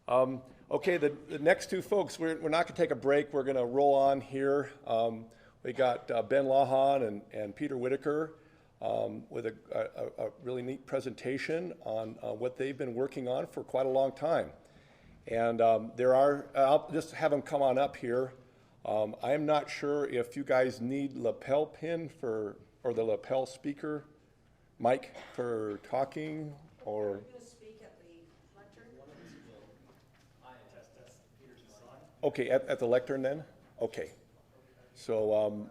Okay, the next two folks, we're not going to take a break. We're going to roll on here. We got Ben Lawhon and Peter Whittaker with a really neat presentation on what they've been working on for quite a long time. And I'll just have them come on up here. I am not sure if you guys need lapel pin or the lapel speaker mic for talking, or... Okay, at the lectern then? Okay. So,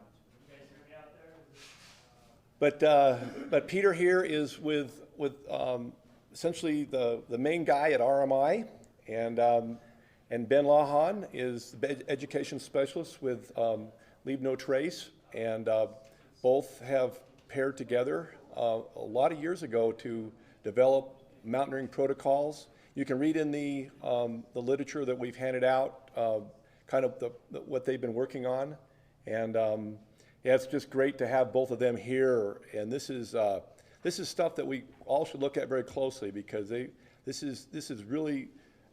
but Peter here is with essentially the main guy at RMI, and Ben Lawhon is the education specialist with Leave No Trace, and both have paired together a lot of years ago to develop mountaineering protocols. You can read in the literature that we've handed out kind of what they've been working on, and yeah, it's just great to have both of them here. And this is stuff that we all should look at very closely, because this is really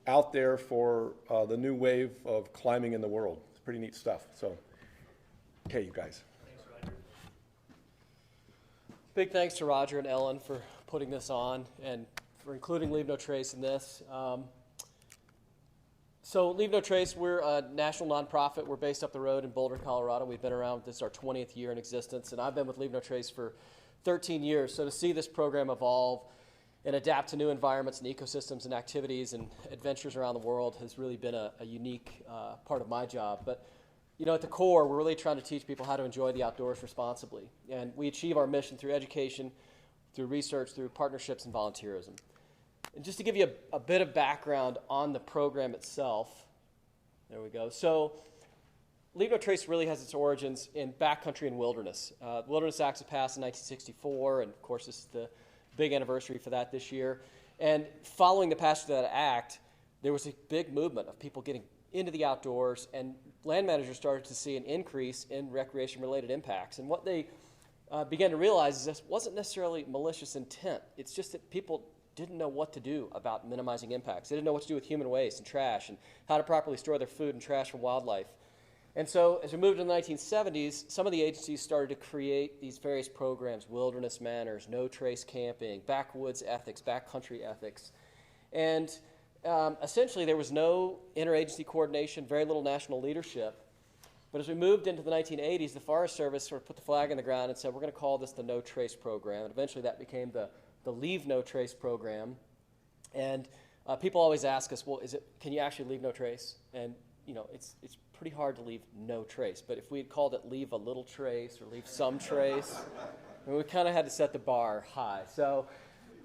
out there for the new wave of climbing in the world. It's pretty neat stuff. So, okay, you guys. Thanks, Roger. Big thanks to Roger and Ellen for putting this on and for including Leave No Trace in this. So Leave No Trace, we're a national nonprofit. We're based up the road in Boulder, Colorado. We've been around, this is our 20th year in existence, and I've been with Leave No Trace for 13 years. So to see this program evolve and adapt to new environments and ecosystems and activities and adventures around the world has really been a unique part of my job. But you know, at the core, we're really trying to teach people how to enjoy the outdoors responsibly. And we achieve our mission through education, through research, through partnerships, and volunteerism. And just to give you a bit of background on the program itself, there we go. So Leave No Trace really has its origins in backcountry and wilderness. The Wilderness Act was passed in 1964, and of course this is the big anniversary for that this year. And following the passage of that act, there was a big movement of people getting into the outdoors, and land managers started to see an increase in recreation-related impacts. And what they began to realize is this wasn't necessarily malicious intent. It's just that people didn't know what to do about minimizing impacts. They didn't know what to do with human waste and trash and how to properly store their food and trash from wildlife. And so as we moved to the 1970s, some of the agencies started to create these various programs: wilderness manners, no trace camping, backwoods ethics, backcountry ethics. And essentially there was no interagency coordination, very little national leadership. But as we moved into the 1980s, the Forest Service sort of put the flag in the ground and said, we're going to call this the No Trace program. And eventually that became the Leave No Trace program. And people always ask us, well, can you actually leave no trace? And you know, it's pretty hard to leave no trace. But if we had called it Leave a Little Trace or Leave Some Trace, we kind of had to set the bar high. So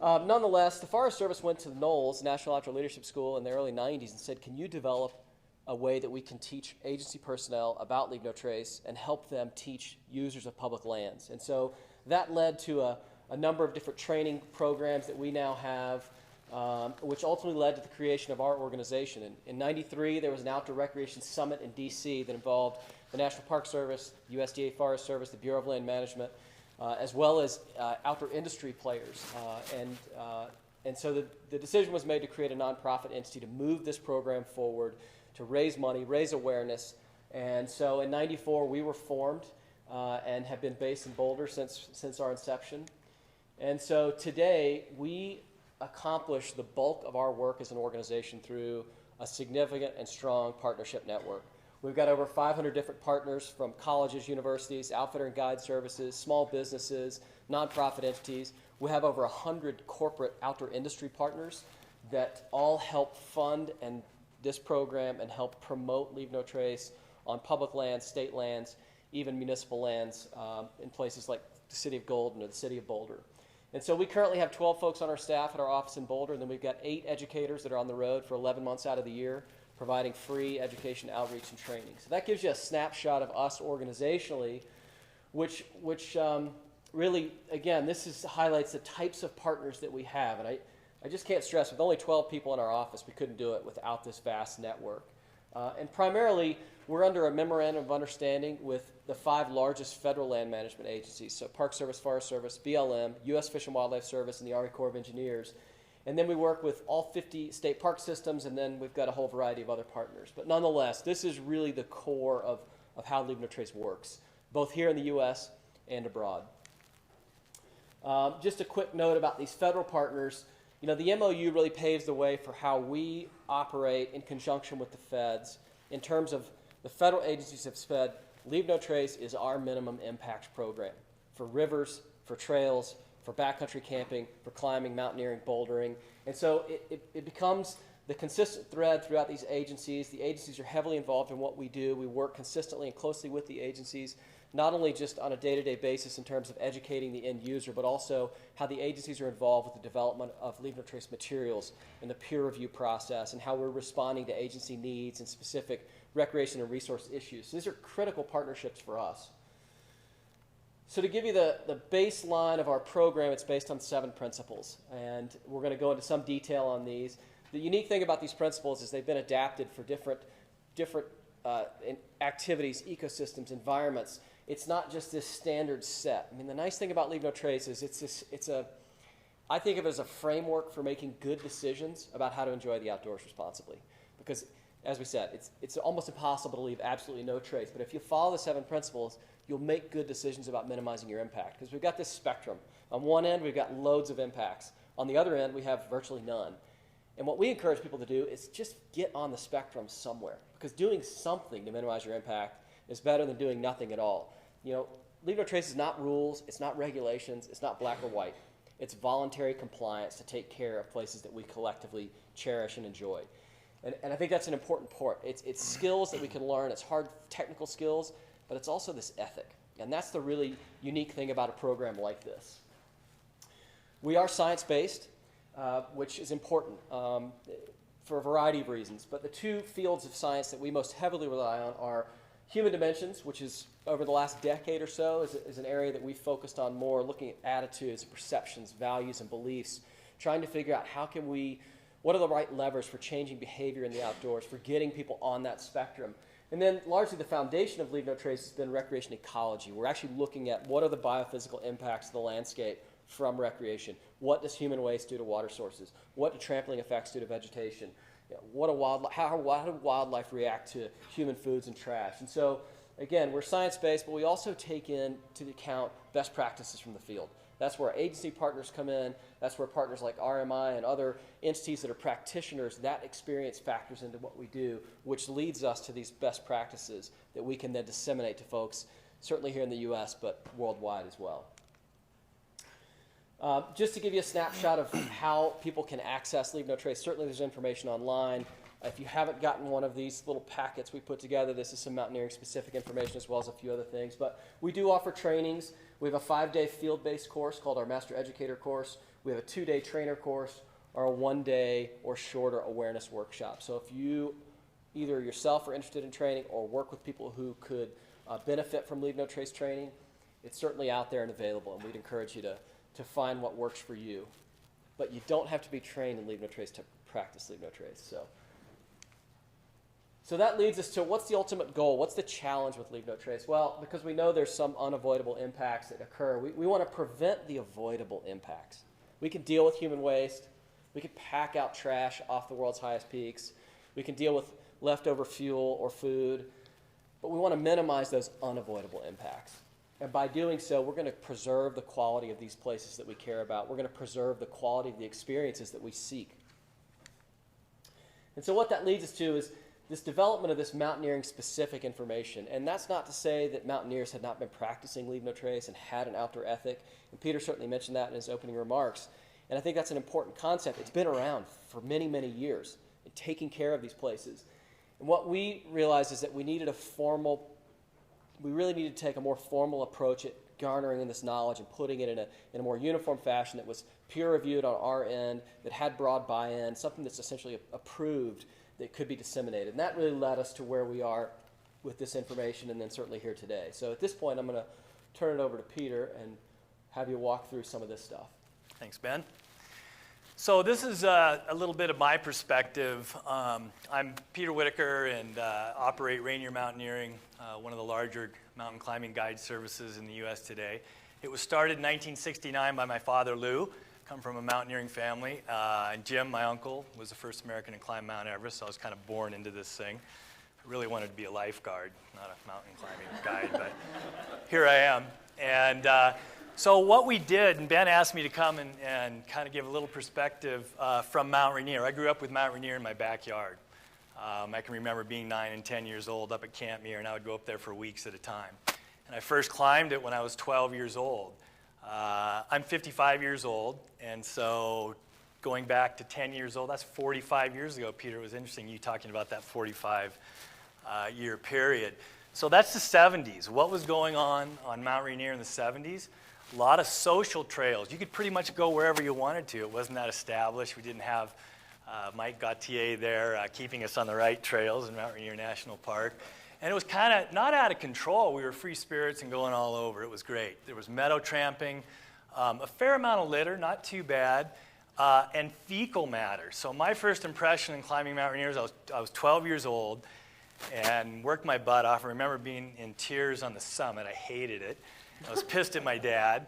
nonetheless, the Forest Service went to the NOLS, National Outdoor Leadership School, in the early 90s and said, can you develop a way that we can teach agency personnel about Leave No Trace and help them teach users of public lands? And so that led to a number of different training programs that we now have, which ultimately led to the creation of our organization. In 93, there was an outdoor recreation summit in D.C. that involved the National Park Service, USDA Forest Service, the Bureau of Land Management, as well as outdoor industry players. And so the decision was made to create a nonprofit entity to move this program forward, to raise money, raise awareness. And so in 94, we were formed and have been based in Boulder since our inception. And so today, we accomplish the bulk of our work as an organization through a significant and strong partnership network. We've got over 500 different partners, from colleges, universities, outfitter and guide services, small businesses, nonprofit entities. We have over 100 corporate outdoor industry partners that all help fund this program and help promote Leave No Trace on public lands, state lands, even municipal lands in places like the city of Golden or the city of Boulder. And so we currently have 12 folks on our staff at our office in Boulder, and then we've got 8 educators that are on the road for 11 months out of the year, providing free education, outreach, and training. So that gives you a snapshot of us organizationally, which really, again, highlights the types of partners that we have. And I just can't stress, with only 12 people in our office, we couldn't do it without this vast network. And primarily, we're under a memorandum of understanding with the 5 largest federal land management agencies, so Park Service, Forest Service, BLM, U.S. Fish and Wildlife Service, and the Army Corps of Engineers. And then we work with all 50 state park systems, and then we've got a whole variety of other partners. But nonetheless, this is really the core of how Leave No Trace works, both here in the U.S. and abroad. Just a quick note about these federal partners. You know, the MOU really paves the way for how we operate in conjunction with the feds. In terms of the federal agencies have said, Leave No Trace is our minimum impact program for rivers, for trails, for backcountry camping, for climbing, mountaineering, bouldering. And so it becomes the consistent thread throughout these agencies. The agencies are heavily involved in what we do. We work consistently and closely with the agencies, not only just on a day-to-day basis in terms of educating the end user, but also how the agencies are involved with the development of Leave No Trace materials and the peer review process, and how we're responding to agency needs and specific recreation and resource issues. So these are critical partnerships for us. So to give you the baseline of our program, it's based on 7 principles, and we're going to go into some detail on these. The unique thing about these principles is they've been adapted for different activities, ecosystems, environments. It's not just this standard set. I mean, the nice thing about Leave No Trace is I think of it as a framework for making good decisions about how to enjoy the outdoors responsibly. Because, as we said, it's almost impossible to leave absolutely no trace. But if you follow the 7 principles, you'll make good decisions about minimizing your impact. Because we've got this spectrum. On one end, we've got loads of impacts. On the other end, we have virtually none. And what we encourage people to do is just get on the spectrum somewhere. Because doing something to minimize your impact is better than doing nothing at all. You know, Leave No Trace is not rules, it's not regulations, it's not black or white. It's voluntary compliance to take care of places that we collectively cherish and enjoy. And I think that's an important part. It's skills that we can learn. It's hard technical skills, but it's also this ethic. And that's the really unique thing about a program like this. We are science-based, which is important for a variety of reasons. But the 2 fields of science that we most heavily rely on are human dimensions, which is over the last decade or so is an area that we've focused on more, looking at attitudes, perceptions, values, and beliefs, trying to figure out what are the right levers for changing behavior in the outdoors, for getting people on that spectrum. And then largely the foundation of Leave No Trace has been recreation ecology. We're actually looking at what are the biophysical impacts of the landscape from recreation. What does human waste do to water sources? What do trampling effects do to vegetation? You know, how do wildlife react to human foods and trash? And so, again, we're science-based, but we also take into account best practices from the field. That's where our agency partners come in. That's where partners like RMI and other entities that are practitioners, that experience factors into what we do, which leads us to these best practices that we can then disseminate to folks, certainly here in the U.S., but worldwide as well. Just to give you a snapshot of how people can access Leave No Trace, certainly there's information online. If you haven't gotten one of these little packets we put together, this is some mountaineering-specific information as well as a few other things. But we do offer trainings. We have a 5-day field-based course called our Master Educator course. We have a 2-day trainer course or a 1-day or shorter awareness workshop. So if you either yourself are interested in training or work with people who could benefit from Leave No Trace training, it's certainly out there and available, and we'd encourage you to find what works for you. But you don't have to be trained in Leave No Trace to practice Leave No Trace. So that leads us to what's the ultimate goal? What's the challenge with Leave No Trace? Well, because we know there's some unavoidable impacts that occur, we want to prevent the avoidable impacts. We can deal with human waste. We can pack out trash off the world's highest peaks. We can deal with leftover fuel or food. But we want to minimize those unavoidable impacts. And by doing so, we're going to preserve the quality of these places that we care about. We're going to preserve the quality of the experiences that we seek. And so what that leads us to is this development of this mountaineering-specific information. And that's not to say that mountaineers had not been practicing Leave No Trace and had an outdoor ethic. And Peter certainly mentioned that in his opening remarks. And I think that's an important concept. It's been around for many, many years in taking care of these places. And what we realized is that we really needed to take a more formal approach at garnering this knowledge and putting it in a more uniform fashion that was peer-reviewed on our end, that had broad buy-in, something that's essentially approved that could be disseminated. And that really led us to where we are with this information and then certainly here today. So at this point, I'm going to turn it over to Peter and have you walk through some of this stuff. Thanks, Ben. So this is a little bit of my perspective. I'm Peter Whittaker and operate Rainier Mountaineering, one of the larger mountain climbing guide services in the U.S. today. It was started in 1969 by my father, Lou, come from a mountaineering family. And Jim, my uncle, was the first American to climb Mount Everest, so I was kind of born into this thing. I really wanted to be a lifeguard, not a mountain climbing guide, but here I am. And so what we did, and Ben asked me to come and kind of give a little perspective from Mount Rainier. I grew up with Mount Rainier in my backyard. I can remember being 9 and 10 years old up at Camp Muir, and I would go up there for weeks at a time. And I first climbed it when I was 12 years old. I'm 55 years old, and so going back to 10 years old, that's 45 years ago, Peter. It was interesting you talking about that 45-year period. So that's the 70s. What was going on Mount Rainier in the 70s? A lot of social trails. You could pretty much go wherever you wanted to. It wasn't that established. We didn't have Mike Gauthier there keeping us on the right trails in Mount Rainier National Park. And it was kind of not out of control. We were free spirits and going all over. It was great. There was meadow tramping, a fair amount of litter, not too bad, and fecal matter. So my first impression in climbing Mount Rainier is I was 12 years old and worked my butt off. I remember being in tears on the summit. I hated it. I was pissed at my dad.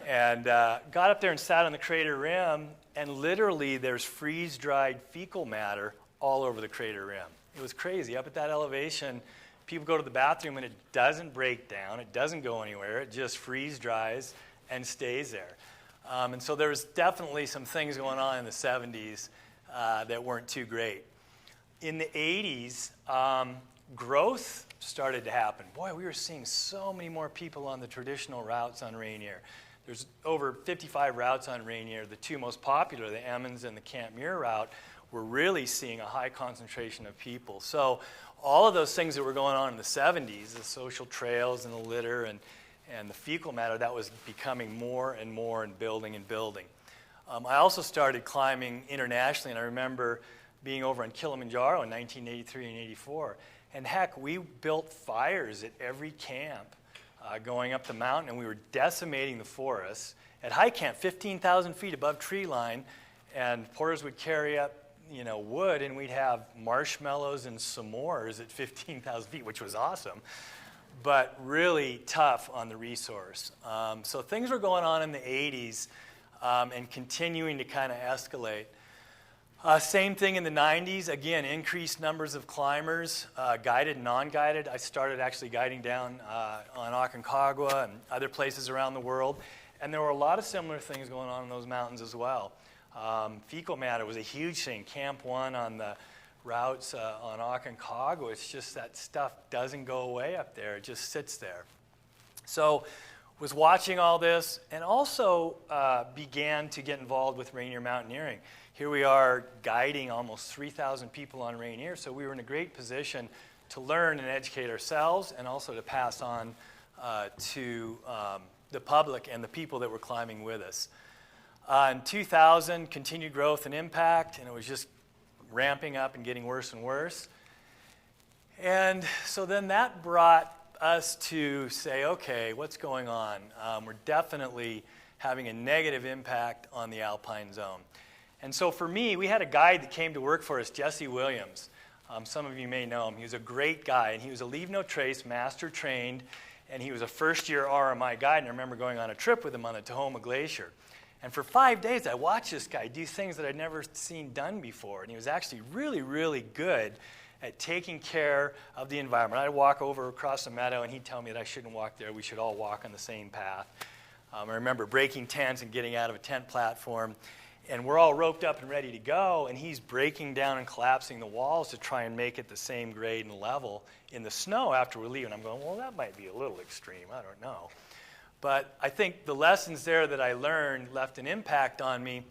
And got up there and sat on the crater rim, and literally there's freeze-dried fecal matter all over the crater rim. It was crazy. Up at that elevation, people go to the bathroom and it doesn't break down, it doesn't go anywhere, it just freeze-dries and stays there. And so there was definitely some things going on in the 70s that weren't too great. In the 80s, growth started to happen. Boy, we were seeing so many more people on the traditional routes on Rainier. There's over 55 routes on Rainier. The two most popular, the Emmons and the Camp Muir route, we're really seeing a high concentration of people. So all of those things that were going on in the 70s, the social trails and the litter and the fecal matter, that was becoming more and more and building and building. I also started climbing internationally, and I remember being over in Kilimanjaro in 1983 and 84. And heck, we built fires at every camp going up the mountain, and we were decimating the forests. At high camp, 15,000 feet above tree line, and porters would carry up wood, and we'd have marshmallows and s'mores at 15,000 feet, which was awesome, but really tough on the resource. So things were going on in the 80s and continuing to kind of escalate. Same thing in the 90s. Again, increased numbers of climbers, guided and non-guided. I started actually guiding down on Aconcagua and other places around the world, and there were a lot of similar things going on in those mountains as well. Fecal matter was a huge thing. Camp 1 on the routes on Aconcagua, it's just that stuff doesn't go away up there. It just sits there. So was watching all this, and also began to get involved with Rainier Mountaineering. Here we are guiding almost 3,000 people on Rainier, so we were in a great position to learn and educate ourselves, and also to pass on to the public and the people that were climbing with us. In 2000, continued growth and impact, and it was just ramping up and getting worse and worse. And so then that brought us to say, okay, what's going on? We're definitely having a negative impact on the alpine zone. And so for me, we had a guide that came to work for us, Jesse Williams. Some of you may know him. He was a great guy, and he was a Leave No Trace, master trained, and he was a first-year RMI guide, and I remember going on a trip with him on the Tahoma Glacier. And for 5 days, I watched this guy do things that I'd never seen done before, and he was actually really, really good at taking care of the environment. I'd walk over across the meadow, and he'd tell me that I shouldn't walk there. We should all walk on the same path. I remember breaking tents and getting out of a tent platform, and we're all roped up and ready to go, and he's breaking down and collapsing the walls to try and make it the same grade and level in the snow after we're leaving. I'm going, well, that might be a little extreme. I don't know. But I think the lessons there that I learned left an impact on me,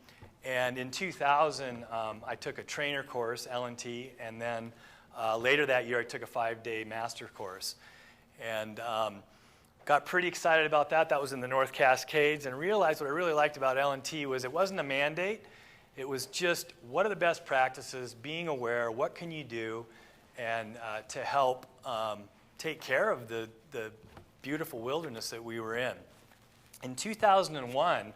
and in 2000, I took a trainer course, L&T, and then later that year, I took a 5-day master course. And got pretty excited about that. That was in the North Cascades, and realized what I really liked about L&T was it wasn't a mandate. It was just, what are the best practices, being aware, what can you do, and to help take care of the beautiful wilderness that we were in. In 2001,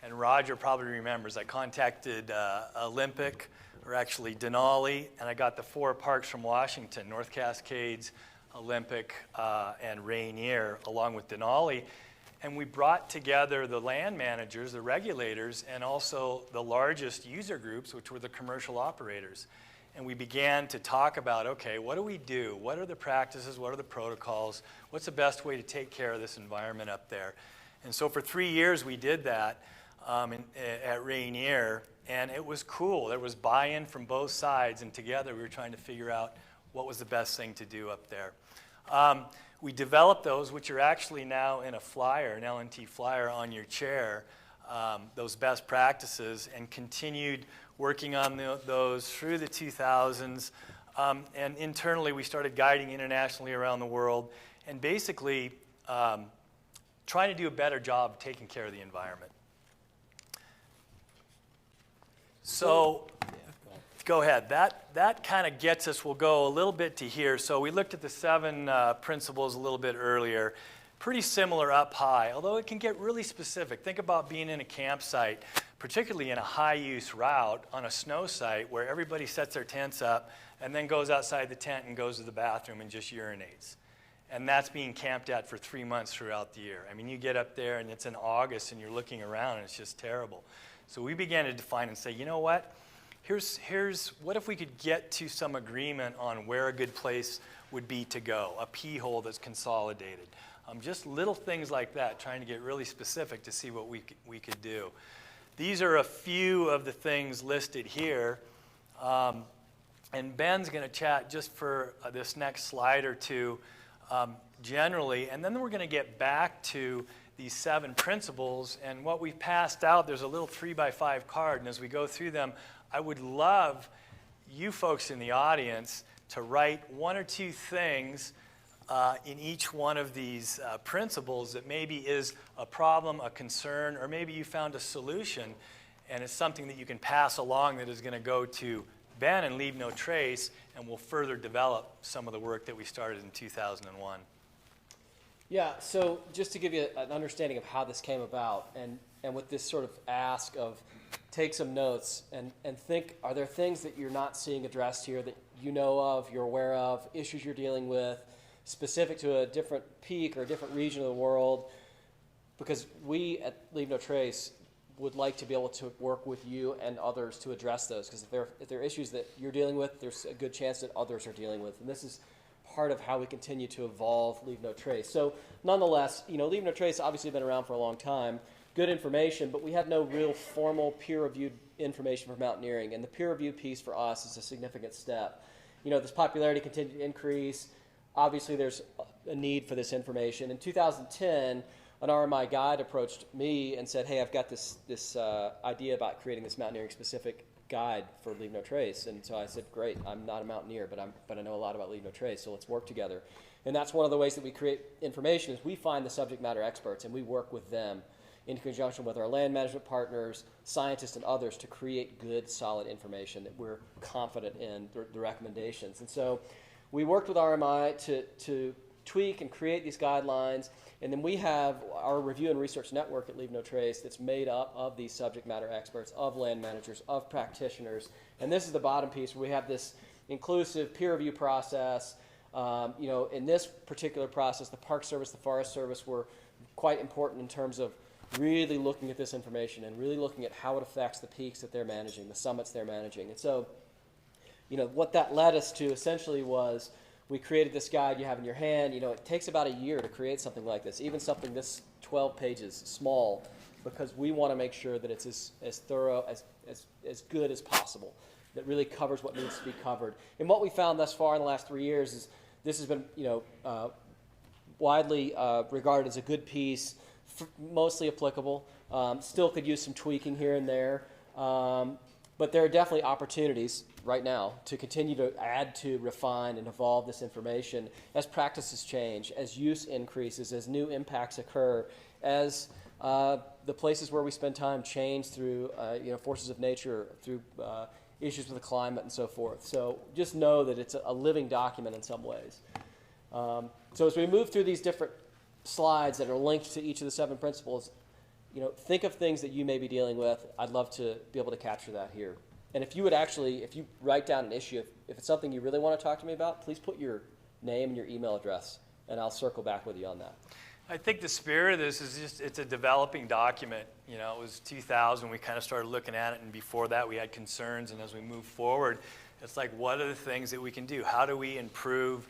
and Roger probably remembers, I contacted Olympic, or actually Denali, and I got the 4 parks from Washington, North Cascades, Olympic, and Rainier, along with Denali. And we brought together the land managers, the regulators, and also the largest user groups, which were the commercial operators. And we began to talk about, okay, what do we do? What are the practices? What are the protocols? What's the best way to take care of this environment up there? And so for 3 years we did that at Rainier, and it was cool. There was buy-in from both sides, and together we were trying to figure out what was the best thing to do up there. We developed those, which are actually now in a flyer, an L&T flyer on your chair, those best practices, and continued working on those through the 2000s. And internally, we started guiding internationally around the world, and basically trying to do a better job of taking care of the environment. So, go ahead. That kind of gets us, we'll go a little bit to here. So we looked at the 7 principles a little bit earlier. Pretty similar up high, although it can get really specific. Think about being in a campsite, particularly in a high-use route on a snow site where everybody sets their tents up and then goes outside the tent and goes to the bathroom and just urinates. And that's being camped at for 3 months throughout the year. I mean, you get up there and it's in August and you're looking around and it's just terrible. So we began to define and say, you know what? Here's what if we could get to some agreement on where a good place would be to go, a pee hole that's consolidated. Just little things like that, trying to get really specific to see what we could do. These are a few of the things listed here. And Ben's going to chat just for this next slide or two generally, and then we're going to get back to these 7 principles. And what we've passed out, there's a little 3x5 card, and as we go through them, I would love you folks in the audience to write 1 or 2 things in each one of these principles that maybe is a problem, a concern, or maybe you found a solution, and it's something that you can pass along that is going to go to Ben and leave no trace, and will further develop some of the work that we started in 2001. Yeah, so just to give you an understanding of how this came about, and with this sort of ask of take some notes and think, are there things that you're not seeing addressed here that you know of, you're aware of, issues you're dealing with, specific to a different peak or a different region of the world? Because we at Leave No Trace would like to be able to work with you and others to address those, because if there are issues that you're dealing with, there's a good chance that others are dealing with. And this is part of how we continue to evolve Leave No Trace. So nonetheless, Leave No Trace obviously been around for a long time, good information, but we had no real formal peer-reviewed information for mountaineering, and the peer-review piece for us is a significant step. This popularity continued to increase. Obviously, there's a need for this information. In 2010, an RMI guide approached me and said, hey, I've got this idea about creating this mountaineering-specific guide for Leave No Trace. And so I said, great, I'm not a mountaineer, but I know a lot about Leave No Trace, so let's work together. And that's one of the ways that we create information is we find the subject matter experts, and we work with them in conjunction with our land management partners, scientists, and others to create good, solid information that we're confident in the recommendations. And so we worked with RMI to tweak and create these guidelines, and then we have our review and research network at Leave No Trace that's made up of these subject matter experts, of land managers, of practitioners. And this is the bottom piece where we have this inclusive peer review process. In this particular process, the Park Service, the Forest Service were quite important in terms of really looking at this information and really looking at how it affects the peaks that they're managing, the summits they're managing. And so, what that led us to essentially was we created this guide you have in your hand. It takes about a year to create something like this, even something this 12 pages small, because we want to make sure that it's as thorough, as good as possible, that really covers what needs to be covered. And what we found thus far in the last 3 years is this has been, widely regarded as a good piece, mostly applicable. Still could use some tweaking here and there. But there are definitely opportunities right now to continue to add to, refine, and evolve this information as practices change, as use increases, as new impacts occur, as the places where we spend time change through forces of nature, through issues with the climate and so forth. So just know that it's a living document in some ways. So as we move through these different slides that are linked to each of the 7 principles, think of things that you may be dealing with. I'd love to be able to capture that here. And if you write down an issue, if it's something you really want to talk to me about, please put your name and your email address, and I'll circle back with you on that. I think the spirit of this is just, it's a developing document. You know, it was 2000, we kind of started looking at it, and before that we had concerns, and as we move forward, it's like, what are the things that we can do? How do we improve,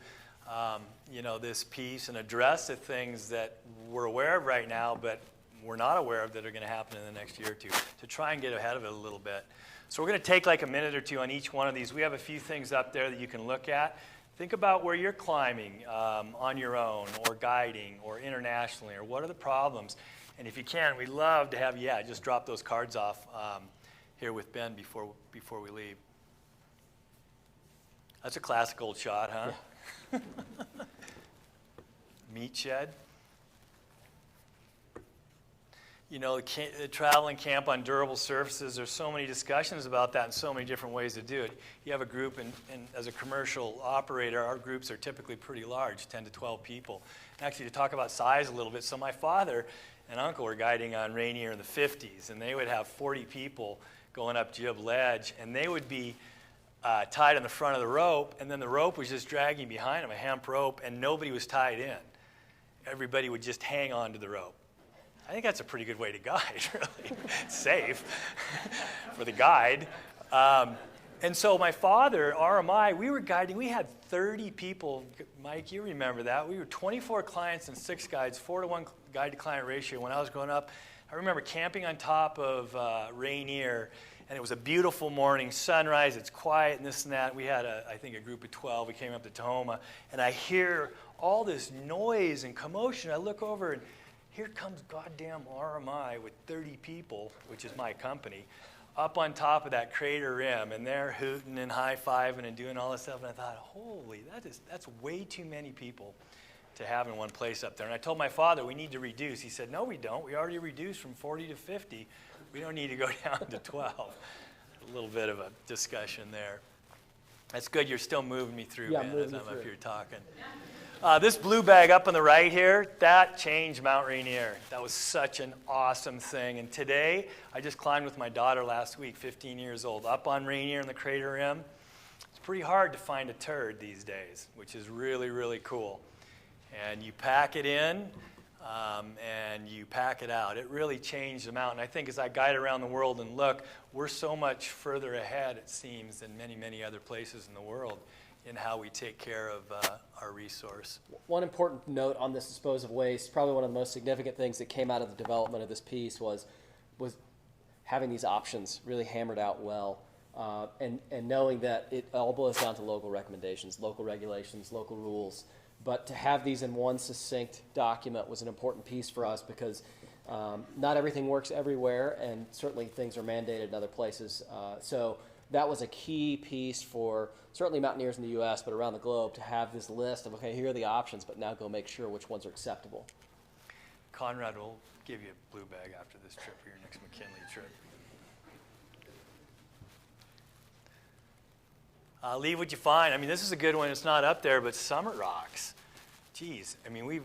you know, this piece and address the things that we're aware of right now, but we're not aware of that are going to happen in the next year or two, to try and get ahead of it a little bit. So we're going to take like a minute or two on each one of these. We have a few things up there that you can look at. Think about where you're climbing on your own, or guiding, or internationally, or what are the problems. And if you can, we'd love to have you, just drop those cards off here with Ben before we leave. That's a classic old shot, huh? Yeah. Meat shed. You know, the travel and camp on durable surfaces, there's so many discussions about that and so many different ways to do it. You have a group, and as a commercial operator, our groups are typically pretty large, 10 to 12 people. And actually, to talk about size a little bit, so my father and uncle were guiding on Rainier in the 50s, and they would have 40 people going up Jib Ledge, and they would be tied on the front of the rope, and then the rope was just dragging behind them, a hemp rope, and nobody was tied in. Everybody would just hang on to the rope. I think that's a pretty good way to guide, really. It's safe for the guide. And so my father, RMI, we were guiding. We had 30 people. Mike, you remember that. We were 24 clients and 6 guides, 4-to-1 guide-to-client ratio when I was growing up. I remember camping on top of Rainier, and it was a beautiful morning, sunrise, it's quiet and this and that. We had, I think, a group of 12. We came up to Tahoma, and I hear all this noise and commotion. I look over, and here comes goddamn RMI with 30 people, which is my company, up on top of that crater rim, and they're hooting and high-fiving and doing all this stuff. And I thought, holy, that's way too many people to have in one place up there. And I told my father, we need to reduce. He said, no, we don't. We already reduced from 40 to 50. We don't need to go down to 12. A little bit of a discussion there. That's good. You're still moving me through, man, as I'm up here talking. This blue bag up on the right here, that changed Mount Rainier. That was such an awesome thing. And today, I just climbed with my daughter last week, 15 years old, up on Rainier in the crater rim. It's pretty hard to find a turd these days, which is really, really cool. And you pack it in, and you pack it out. It really changed the mountain. I think as I guide around the world and look, we're so much further ahead, it seems, than many, many other places in the world in how we take care of our resource. One important note on this dispose of waste, probably one of the most significant things that came out of the development of this piece was having these options really hammered out well, and knowing that it all boils down to local recommendations, local regulations, local rules. But to have these in one succinct document was an important piece for us because not everything works everywhere, and certainly things are mandated in other places. So that was a key piece for certainly mountaineers in the U.S., but around the globe, to have this list of, okay, here are the options, but now go make sure which ones are acceptable. Conrad will give you a blue bag after this trip, for your next McKinley trip. Leave what you find. I mean, this is a good one. It's not up there, but Summit Rocks. Geez, I mean, we've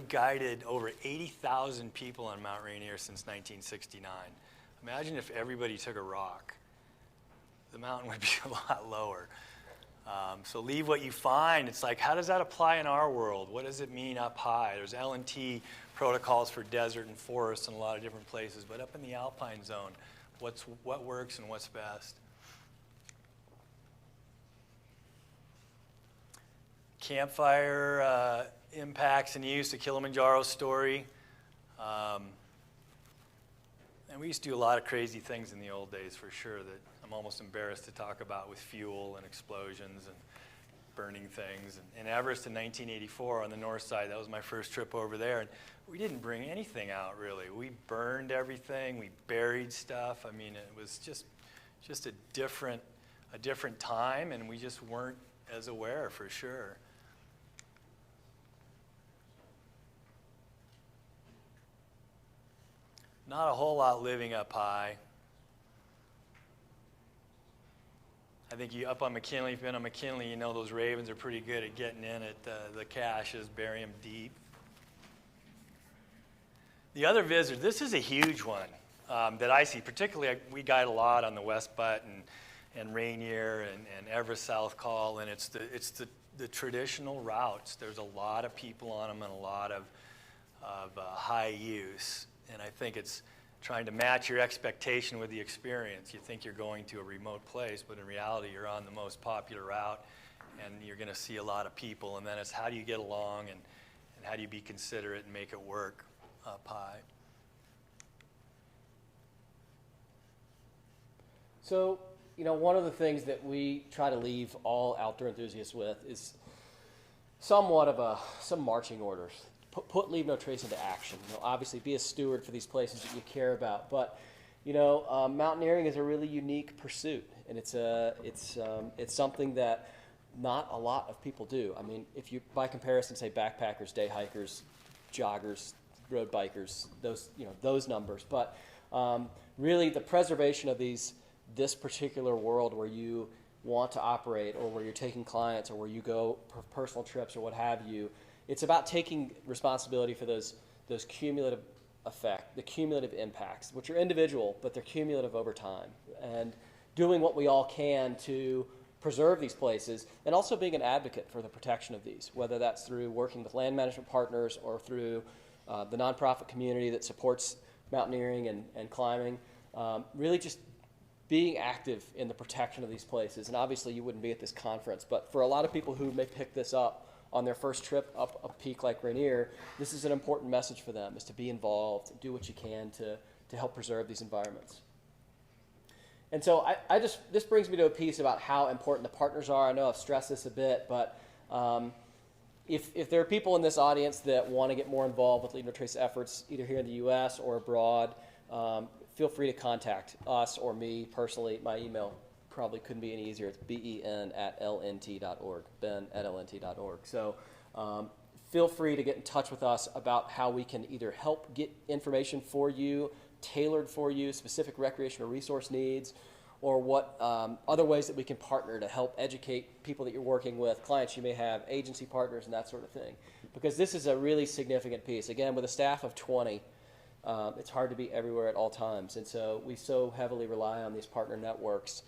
guided over 80,000 people on Mount Rainier since 1969. Imagine if everybody took a rock. The mountain would be a lot lower. So leave what you find. It's like, how does that apply in our world? What does it mean up high? There's L&T protocols for desert and forest in a lot of different places, but up in the alpine zone, what works and what's best? Campfire impacts and use, the Kilimanjaro story. And we used to do a lot of crazy things in the old days, for sure, that I'm almost embarrassed to talk about, with fuel and explosions and burning things. And in Everest in 1984 on the north side, that was my first trip over there, and we didn't bring anything out, really. We burned everything, we buried stuff. I mean, it was just a different time, and we just weren't as aware, for sure. Not a whole lot living up high. I think you up on McKinley, if you've been on McKinley, you know those ravens are pretty good at getting in at the caches, bury them deep. The other visitors, this is a huge one that I see, particularly we guide a lot on the West Butte and Rainier and Everest South Col, and it's the traditional routes. There's a lot of people on them and a lot of of high use. And I think it's trying to match your expectation with the experience. You think you're going to a remote place, but in reality, you're on the most popular route, and you're going to see a lot of people. And then it's how do you get along, and how do you be considerate and make it work up high. So, you know, one of the things that we try to leave all outdoor enthusiasts with is somewhat of some marching orders. Put Leave No Trace into action. You know, obviously, be a steward for these places that you care about. But, you know, mountaineering is a really unique pursuit, and it's something that not a lot of people do. I mean, if you, by comparison, say backpackers, day hikers, joggers, road bikers, those numbers. But really, the preservation of this particular world where you want to operate, or where you're taking clients, or where you go for personal trips, or what have you. It's about taking responsibility for those cumulative effect, the cumulative impacts, which are individual, but they're cumulative over time, and doing what we all can to preserve these places, and also being an advocate for the protection of these, whether that's through working with land management partners or through the nonprofit community that supports mountaineering and climbing. Really just being active in the protection of these places. And obviously you wouldn't be at this conference, but for a lot of people who may pick this up on their first trip up a peak like Rainier, this is an important message for them, is to be involved, do what you can to help preserve these environments. And so this brings me to a piece about how important the partners are. I know I've stressed this a bit, but if there are people in this audience that want to get more involved with Leave No Trace efforts, either here in the U.S. or abroad, feel free to contact us or me personally. My email probably couldn't be any easier. It's ben@lnt.org, ben@lnt.org. So feel free to get in touch with us about how we can either help get information for you, tailored for you, specific recreational resource needs, or what other ways that we can partner to help educate people that you're working with, clients you may have, agency partners, and that sort of thing. Because this is a really significant piece. Again, with a staff of 20, it's hard to be everywhere at all times. And so we so heavily rely on these partner networks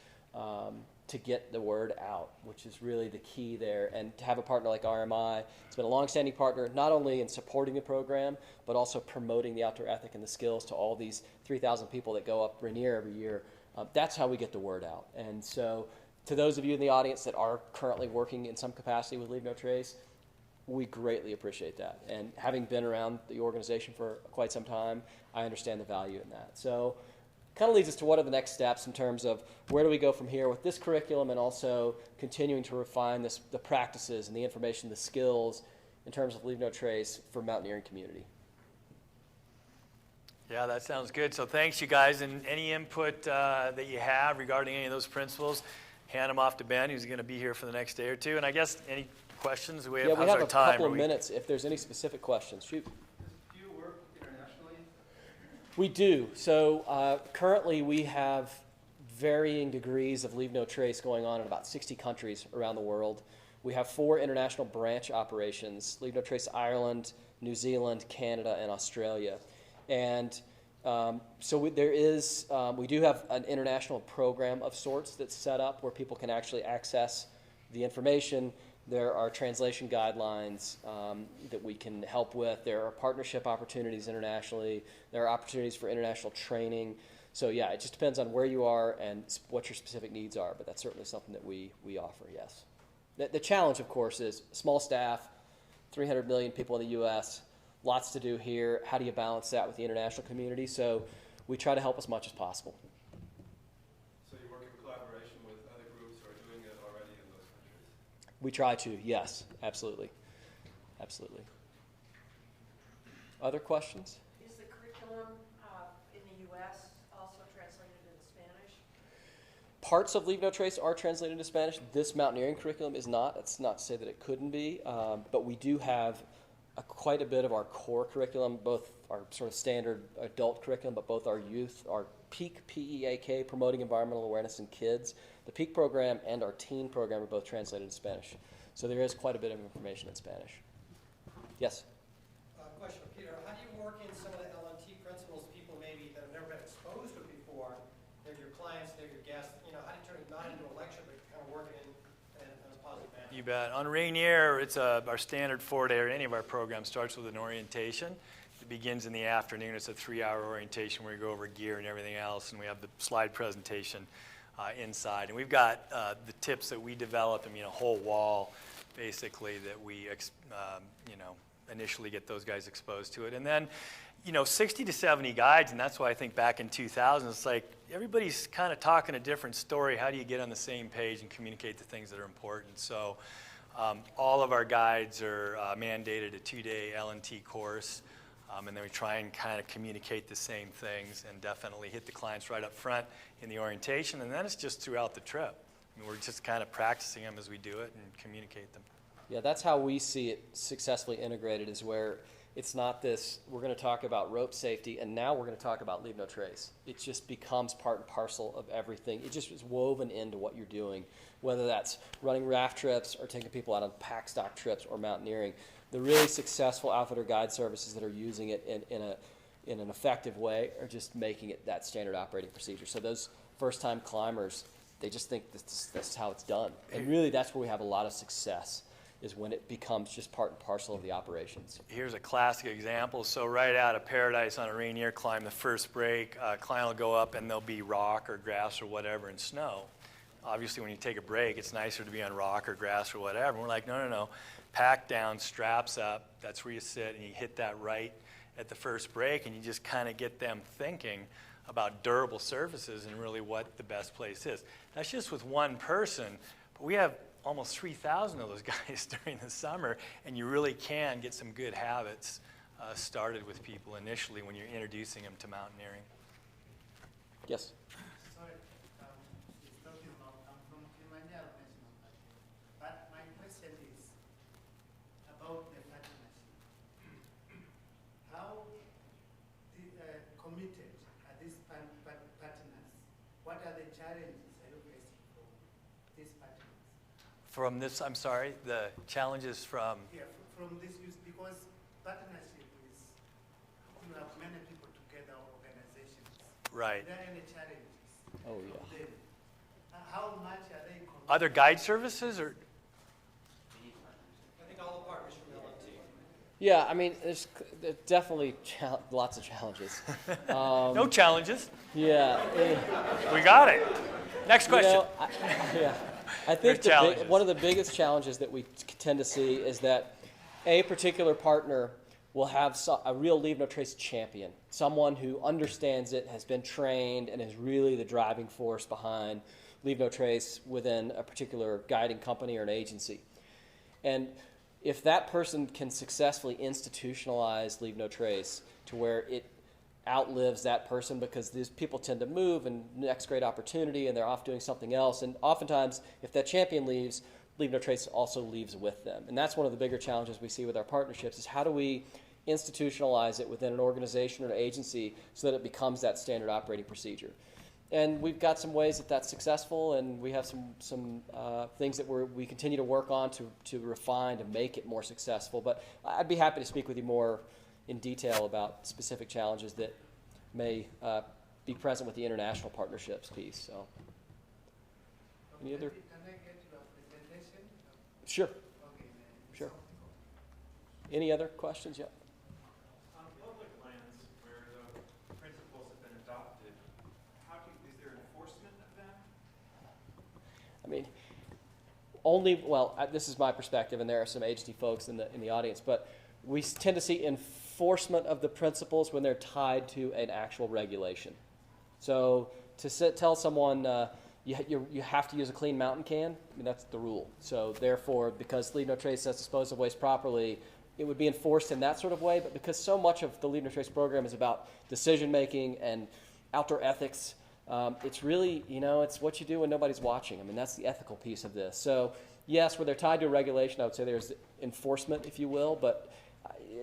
to get the word out, which is really the key there. And to have a partner like RMI, it's been a long-standing partner, not only in supporting the program, but also promoting the outdoor ethic and the skills to all these 3,000 people that go up Rainier every year. That's how we get the word out. And so to those of you in the audience that are currently working in some capacity with Leave No Trace, we greatly appreciate that. And having been around the organization for quite some time, I understand the value in that. So kind of leads us to what are the next steps in terms of where do we go from here with this curriculum, and also continuing to refine the practices and the information, the skills in terms of Leave No Trace for mountaineering community. Yeah, that sounds good. So thanks, you guys. And any input that you have regarding any of those principles, hand them off to Ben, who's going to be here for the next day or two. And I guess any questions? We have a couple of minutes if there's any specific questions. Shoot. Do you work internationally? We do. So currently we have varying degrees of Leave No Trace going on in about 60 countries around the world. We have 4 international branch operations: Leave No Trace Ireland, New Zealand, Canada, and Australia. And so we do have an international program of sorts that's set up where people can actually access the information. There are translation guidelines that we can help with. There are partnership opportunities internationally. There are opportunities for international training. So yeah, it just depends on where you are and what your specific needs are, but that's certainly something that we offer, yes. The challenge, of course, is small staff, 300 million people in the U.S., lots to do here. How do you balance that with the international community? So we try to help as much as possible. So you work in collaboration with other groups who are doing it already in those countries? We try to, yes, absolutely. Absolutely. Other questions? Is the curriculum in the U.S. also translated into Spanish? Parts of Leave No Trace are translated into Spanish. This mountaineering curriculum is not. It's not to say that it couldn't be, but we do have quite a bit of our core curriculum, both our sort of standard adult curriculum, but both our youth, our PEAK, P-E-A-K, Promoting Environmental Awareness in Kids. The PEAK program and our teen program are both translated into Spanish. So there is quite a bit of information in Spanish. Yes? Question, Peter. How do you work in some of the LNT principles people maybe that have never been exposed to it before? They're your clients, they're your guests. You know, how do you turn it not into a lecture, but kind of work it in a positive manner? You bet. On Rainier, it's our standard 4-day, or any of our programs starts with an orientation. begins in the afternoon. It's a 3-hour orientation where we go over gear and everything else, and we have the slide presentation inside. And we've got the tips that we develop, a whole wall, basically, that we, initially get those guys exposed to it. And then, 60 to 70 guides, and that's why I think back in 2000, it's like everybody's kind of talking a different story. How do you get on the same page and communicate the things that are important? So all of our guides are mandated a 2-day L&T course, and then we try and kind of communicate the same things and definitely hit the clients right up front in the orientation, and then it's just throughout the trip. We're just kind of practicing them as we do it and communicate them. Yeah, that's how we see it successfully integrated, is where it's not this, we're going to talk about rope safety, and now we're going to talk about leave no trace. It just becomes part and parcel of everything. It just is woven into what you're doing, whether that's running raft trips or taking people out on pack stock trips or mountaineering. The really successful outfitter guide services that are using it in an effective way are just making it that standard operating procedure. So those first-time climbers, they just think that's how it's done. And really, that's where we have a lot of success, is when it becomes just part and parcel of the operations. Here's a classic example. So right out of Paradise on a Rainier climb, the first break, client will go up and there'll be rock or grass or whatever and snow. Obviously, when you take a break, it's nicer to be on rock or grass or whatever. And we're like, no. Pack down, straps up, that's where you sit, and you hit that right at the first break, and you just kind of get them thinking about durable surfaces and really what the best place is. That's just with one person, but we have almost 3,000 of those guys during the summer, and you really can get some good habits started with people initially when you're introducing them to mountaineering. Yes? Sorry, it's talking about, I'm from Kilimanjaro National Park, but my question is about the partnership. How committed are these partners? What are the challenges are you facing from these partners? From this, I'm sorry, the challenges from? Yeah, from this use, because partnership is, you have many people together, organizations. Right. Are there any challenges? Oh, yeah. from them? How much are they committed? Other guide services, or? I think all the partners from L&T. Yeah, I mean, there's definitely lots of challenges. No challenges. Yeah. We got it. Next question. I think There's challenges. one of the biggest challenges that we tend to see is that a particular partner will have a real leave no trace champion, someone who understands it, has been trained, and is really the driving force behind leave no trace within a particular guiding company or an agency. And if that person can successfully institutionalize leave no trace to where it outlives that person, because these people tend to move and next great opportunity and they're off doing something else, and oftentimes if that champion leaves, leave no trace also leaves with them. And that's one of the bigger challenges we see with our partnerships, is how do we institutionalize it within an organization or an agency so that it becomes that standard operating procedure. And we've got some ways that that's successful, and we have some things that we continue to work on to refine to make it more successful. But I'd be happy to speak with you more in detail about specific challenges that may be present with the international partnerships piece. So, any other? Can I get your presentation? Sure. Okay, then. Sure. Any other questions? Yeah. On public lands where the principles have been adopted, is there enforcement of them? I mean, this is my perspective, and there are some agency folks in the audience, but we tend to see enforcement of the principles when they're tied to an actual regulation. So to tell someone you have to use a clean mountain can, I mean, that's the rule. So therefore, because leave no trace does dispose of waste properly, it would be enforced in that sort of way. But because so much of the leave no trace program is about decision making and outdoor ethics, it's really, it's what you do when nobody's watching. I mean, that's the ethical piece of this. So yes, where they're tied to a regulation, I would say there's enforcement, if you will, but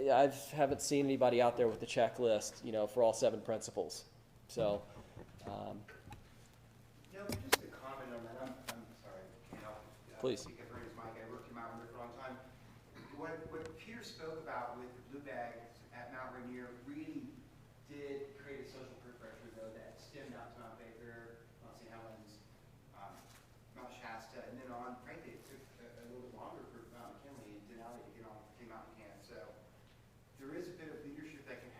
I haven't seen anybody out there with the checklist, for all 7 principles. So, Yeah, just a comment on that. I'm sorry, can't help. Please. My name is Mike. I worked in Mount Rainier for a long time. What Peter spoke about with the blue bags at Mount Rainier really did create a social peer pressure, though, that stemmed out to Mount Baker, Mount St. Helens, Mount Shasta, and then on. Frankly, it took a little bit longer for Mount McKinley and Denali to get on King Mountain Can. So there is a bit of leadership that can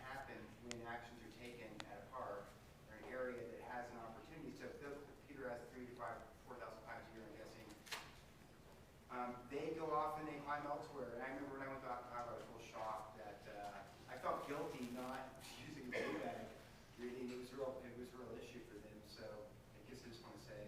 they go off and they climb elsewhere. And I remember when I went to Ottawa, I was a little shocked that I felt guilty not using the blue bag reading. It was a real issue for them. So I guess I just want to say,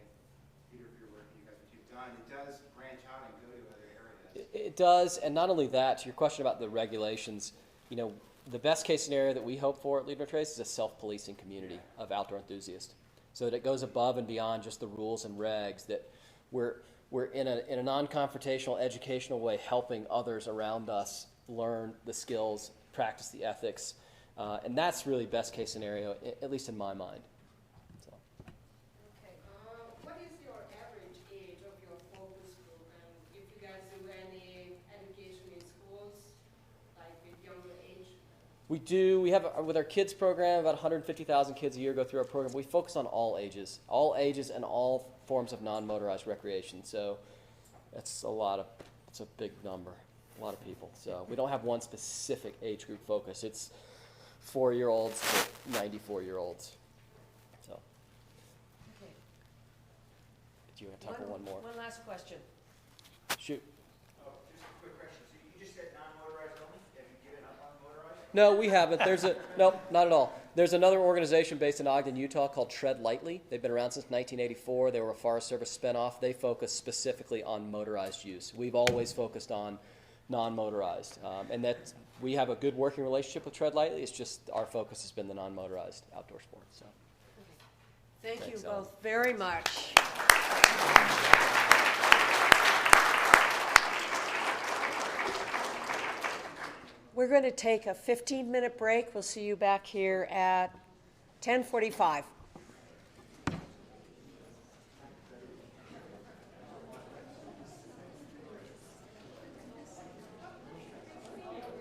Peter, for your work and you guys, what you've done, it does branch out and go to other areas. It does, and not only that, to your question about the regulations, you know, the best case scenario that we hope for at Leave No Trace is a self-policing community of outdoor enthusiasts, so that it goes above and beyond just the rules and regs, that we're in a non-confrontational, educational way helping others around us learn the skills, practice the ethics, and that's really best case scenario, at least in my mind. So. Okay. What is your average age of your focus group, and if you guys do any education in schools, like with younger age? We do. We have, with our kids program, about 150,000 kids a year go through our program. We focus on all ages and all forms of non-motorized recreation. So it's a big number, a lot of people. So we don't have one specific age group focus. It's 4-year-olds to 94-year-olds. So. Okay. Do you have time for one more? One last question. Shoot. Oh, just a quick question. So you just said non-motorized only? Have you given up on motorized? No, we haven't. No, not at all. There's another organization based in Ogden, Utah called Tread Lightly. They've been around since 1984. They were a Forest Service spinoff. They focus specifically on motorized use. We've always focused on non-motorized. And that we have a good working relationship with Tread Lightly. It's just our focus has been the non-motorized outdoor sports. So. Thank you Thanks, both Ellen. very much. We're going to take a 15-minute break. We'll see you back here at 10:45.